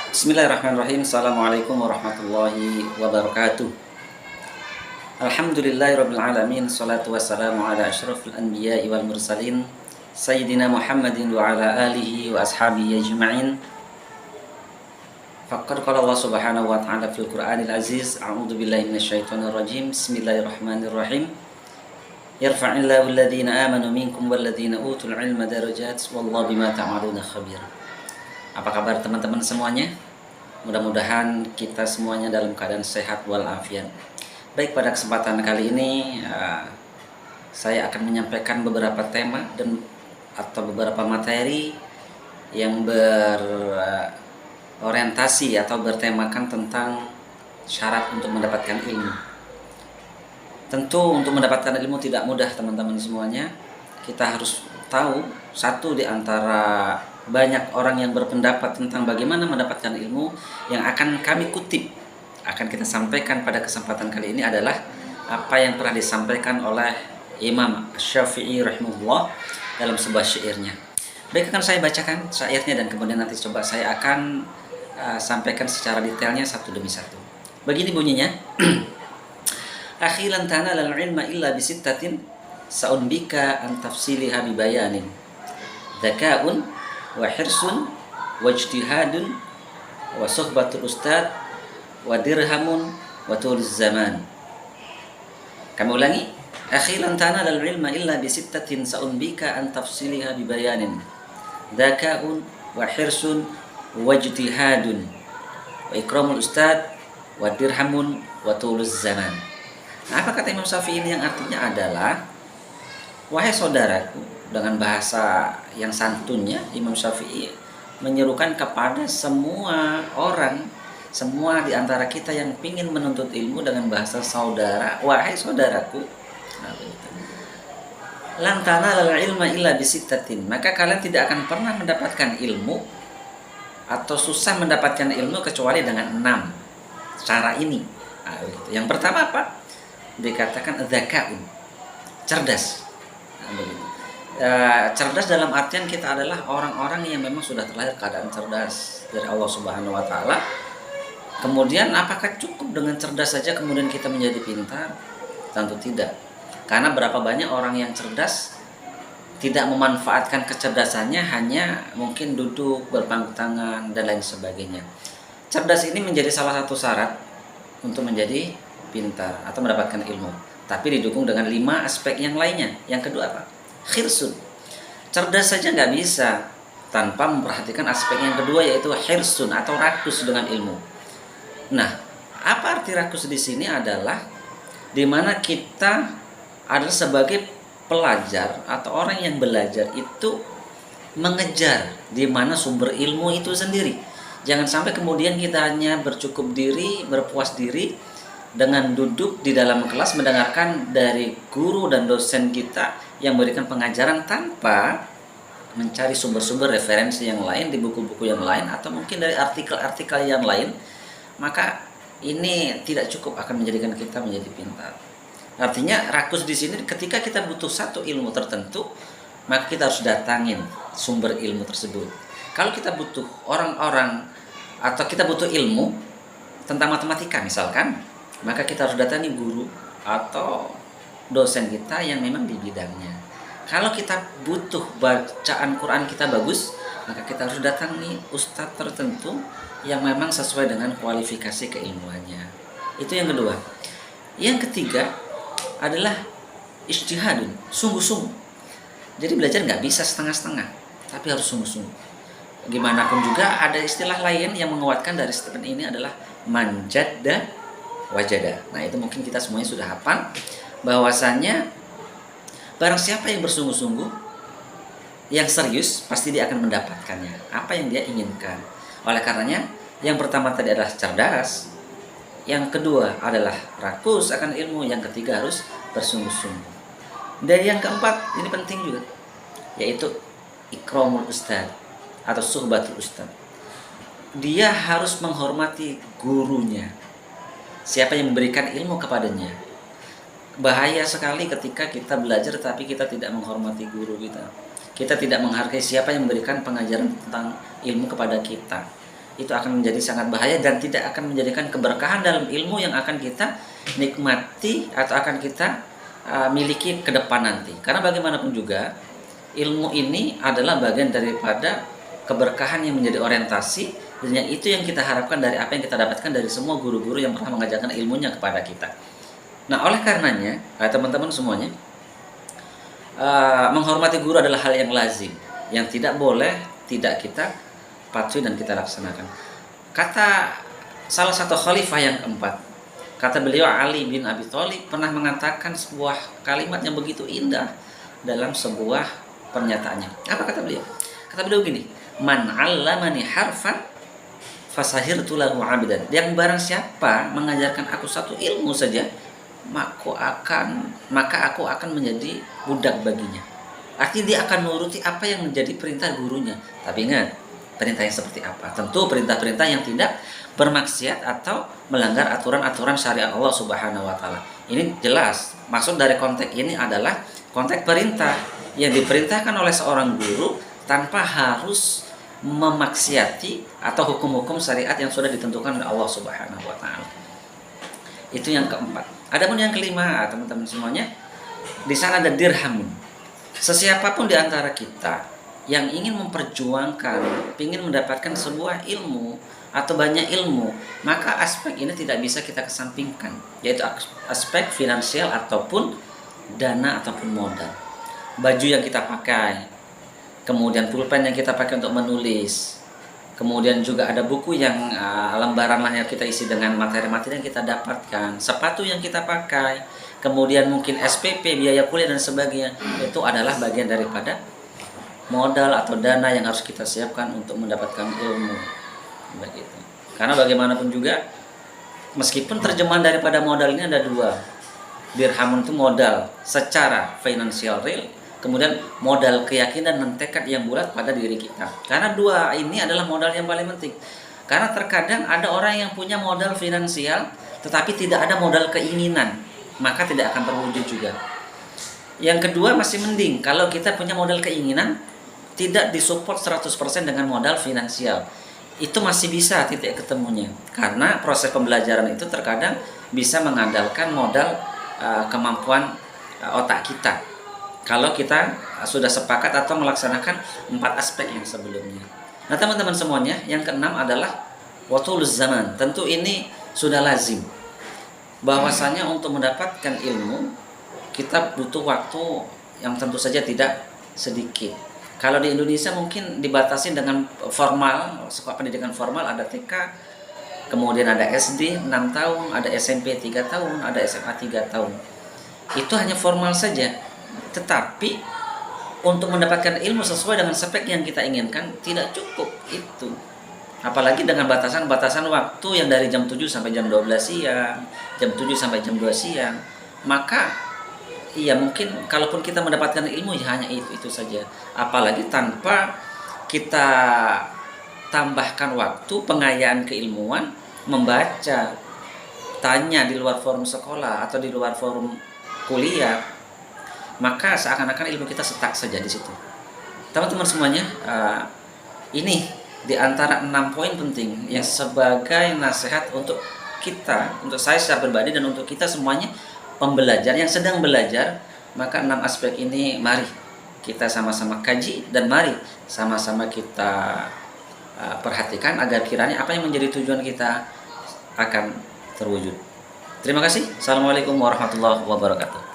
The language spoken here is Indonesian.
Bismillahirrahmanirrahim. Assalamualaikum warahmatullahi wabarakatuh. Alhamdulillahirabbil alamin. Shalatu wassalamu ala asyrafil anbiya'i wal mursalin Sayyidina Muhammadin wa ala alihi wa ashabihi ajma'in. Faqad qala Allah subhanahu wa ta'ala fil Qur'anil aziz. A'udzu billahi minasyaitonir rajim. Bismillahirrahmanirrahim. Yarfa'illahu alladhina amanu minkum walladhina utul ilma darajat. Wallahu bima ta'maluna khabir. Apa kabar teman-teman semuanya? Mudah-mudahan kita semuanya dalam keadaan sehat walafiat. Baik, pada kesempatan kali ini saya akan menyampaikan beberapa tema atau beberapa materi yang berorientasi atau bertemakan tentang syarat untuk mendapatkan ilmu. Tentu untuk mendapatkan ilmu tidak mudah teman-teman semuanya. Kita harus tahu satu di antara banyak orang yang berpendapat tentang bagaimana mendapatkan ilmu yang akan kami kutip, akan kita sampaikan pada kesempatan kali ini adalah apa yang pernah disampaikan oleh Imam Syafi'i rahimahullah dalam sebuah syairnya. Baik, akan saya bacakan syairnya dan kemudian nanti coba saya akan sampaikan secara detailnya satu demi satu. Begini bunyinya. Akhi lan tanalal ilma illa bisittatin sa'unbika an tafsiliha bibayanin. Dzaka'un wa hirsun wa ijtihadun wa suhbatul ustad wa dirhamun wa tuluz zaman. Kami ulangi. Akhi lan tanalal ilma illa bisittatin sa'unbika an tafsiliha bibayanin. Dzaka'un wa hirsun wa ijtihadun wa ikramul ustad wa dirhamun wa tuluz zaman. Nah, apa kata Imam Syafi'i ini yang artinya adalah, wahai saudaraku, dengan bahasa yang santunnya Imam Syafi'i menyerukan kepada semua orang, semua di antara kita yang ingin menuntut ilmu dengan bahasa saudara, wahai saudaraku, lan tanalal ilma illa bisittatin, maka kalian tidak akan pernah mendapatkan ilmu atau susah mendapatkan ilmu kecuali dengan 6 cara ini. Yang pertama apa? Dikatakan dzaka'un, cerdas. Cerdas dalam artian kita adalah orang-orang yang memang sudah terlahir keadaan cerdas dari Allah Subhanahu wa taala. Kemudian apakah cukup dengan cerdas saja kemudian kita menjadi pintar? Tentu tidak. Karena berapa banyak orang yang cerdas tidak memanfaatkan kecerdasannya, hanya mungkin duduk berpangku tangan dan lain sebagainya. Cerdas ini menjadi salah satu syarat untuk menjadi pintar atau mendapatkan ilmu, tapi didukung dengan 5 aspek yang lainnya. Yang kedua apa? Khirsun. Cerdas saja nggak bisa tanpa memperhatikan aspek yang kedua, yaitu khirsun atau rakus dengan ilmu. Nah, apa arti rakus di sini adalah dimana kita adalah sebagai pelajar atau orang yang belajar itu mengejar di mana sumber ilmu itu sendiri. Jangan sampai kemudian kita hanya bercukup diri, berpuas diri dengan duduk di dalam kelas mendengarkan dari guru dan dosen kita yang memberikan pengajaran tanpa mencari sumber-sumber referensi yang lain di buku-buku yang lain atau mungkin dari artikel-artikel yang lain, maka ini tidak cukup akan menjadikan kita menjadi pintar. Artinya rakus di sini ketika kita butuh satu ilmu tertentu, maka kita harus datangin sumber ilmu tersebut. Kalau kita butuh orang-orang atau kita butuh ilmu tentang matematika misalkan, maka kita harus datangi guru atau dosen kita yang memang di bidangnya. Kalau kita butuh bacaan Quran kita bagus, maka kita harus datangi ustadz tertentu yang memang sesuai dengan kualifikasi keilmuannya. Itu yang kedua. Yang ketiga adalah ijtihadun, sungguh-sungguh. Jadi belajar nggak bisa setengah-setengah, tapi harus sungguh-sungguh. Bagaimanapun juga ada istilah lain yang menguatkan dari statement ini adalah manjadda wajada. Nah, itu mungkin kita semuanya sudah hafal bahwasannya barang siapa yang bersungguh-sungguh, yang serius, pasti dia akan mendapatkannya apa yang dia inginkan. Oleh karenanya, yang pertama tadi adalah cerdas, yang kedua adalah rakus akan ilmu, yang ketiga harus bersungguh-sungguh. Dan yang keempat, ini penting juga, yaitu ikramul ustad atau suhbatul ustad. Dia harus menghormati gurunya, siapa yang memberikan ilmu kepadanya. Bahaya sekali ketika kita belajar tapi kita tidak menghormati guru kita. Kita tidak menghargai siapa yang memberikan pengajaran tentang ilmu kepada kita. itu akan menjadi sangat bahaya dan tidak akan menjadikan keberkahan dalam ilmu yang akan kita nikmati atau akan kita miliki ke depan nanti. Karena bagaimanapun juga ilmu ini adalah bagian daripada keberkahan yang menjadi orientasi, dan yang itu yang kita harapkan dari apa yang kita dapatkan dari semua guru-guru yang pernah mengajarkan ilmunya kepada kita. Nah, oleh karenanya teman-teman semuanya, menghormati guru adalah hal yang lazim, yang tidak boleh tidak kita patuhi dan kita laksanakan. Kata salah satu khalifah yang keempat, kata beliau Ali bin Abi Thalib pernah mengatakan sebuah kalimat yang begitu indah dalam sebuah pernyataannya. Apa kata beliau? Kata beliau gini, man 'allamani harfan fasahirtu lahu 'abdan. Yang barang siapa mengajarkan aku satu ilmu saja, maka aku akan menjadi budak baginya. Artinya dia akan menuruti apa yang menjadi perintah gurunya. Tapi ingat, perintah yang seperti apa? Tentu perintah-perintah yang tidak bermaksiat atau melanggar aturan-aturan syariat Allah Subhanahu wa taala. Ini jelas. Maksud dari konteks ini adalah konteks perintah yang diperintahkan oleh seorang guru tanpa harus memaksiati atau hukum-hukum syariat yang sudah ditentukan oleh Allah Subhanahu wa taala. Itu yang keempat. Adapun yang kelima, teman-teman semuanya, di sana ada dirhamun. Sesiapapun di antara kita yang ingin memperjuangkan, ingin mendapatkan sebuah ilmu atau banyak ilmu, maka aspek ini tidak bisa kita kesampingkan, yaitu aspek finansial ataupun dana ataupun modal. Baju yang kita pakai, kemudian pulpen yang kita pakai untuk menulis, kemudian juga ada buku yang lembaran yang kita isi dengan materi-materi yang kita dapatkan, sepatu yang kita pakai, kemudian mungkin SPP, biaya kuliah dan sebagainya. Itu adalah bagian daripada modal atau dana yang harus kita siapkan untuk mendapatkan ilmu. Begitu. Karena bagaimanapun juga, meskipun terjemahan daripada modal ini ada dua. Dirhamun itu modal secara finansial real, kemudian modal keyakinan dan tekad yang bulat pada diri kita. Karena dua ini adalah modal yang paling penting. Karena terkadang ada orang yang punya modal finansial tetapi tidak ada modal keinginan, maka tidak akan terwujud juga. Yang kedua masih mending kalau kita punya modal keinginan tidak disupport 100% dengan modal finansial. Itu masih bisa titik ketemunya. Karena proses pembelajaran itu terkadang bisa mengandalkan modal kemampuan otak kita. Kalau kita sudah sepakat atau melaksanakan 4 aspek yang sebelumnya. Nah, teman-teman semuanya, yang keenam adalah watuluz zaman. Tentu ini sudah lazim. Bahwasanya untuk mendapatkan ilmu kita butuh waktu yang tentu saja tidak sedikit. Kalau di Indonesia mungkin dibatasi dengan formal, sekolah pendidikan formal ada TK, kemudian ada SD 6 tahun, ada SMP 3 tahun, ada SMA 3 tahun. Itu hanya formal saja. Tetapi untuk mendapatkan ilmu sesuai dengan spek yang kita inginkan tidak cukup itu. Apalagi dengan batasan-batasan waktu yang dari jam 7 sampai jam 12 siang, jam 7 sampai jam 2 siang. Maka iya mungkin kalaupun kita mendapatkan ilmu ya hanya itu saja. Apalagi tanpa kita tambahkan waktu pengayaan keilmuan, membaca, tanya di luar forum sekolah atau di luar forum kuliah, maka seakan-akan ilmu kita stuck saja di situ. Teman-teman semuanya, ini di antara 6 poin penting yang sebagai nasihat untuk kita, untuk saya secara pribadi dan untuk kita semuanya pembelajar yang sedang belajar. Maka 6 aspek ini mari kita sama-sama kaji dan mari sama-sama kita perhatikan agar kiranya apa yang menjadi tujuan kita akan terwujud. Terima kasih. Assalamualaikum warahmatullahi wabarakatuh.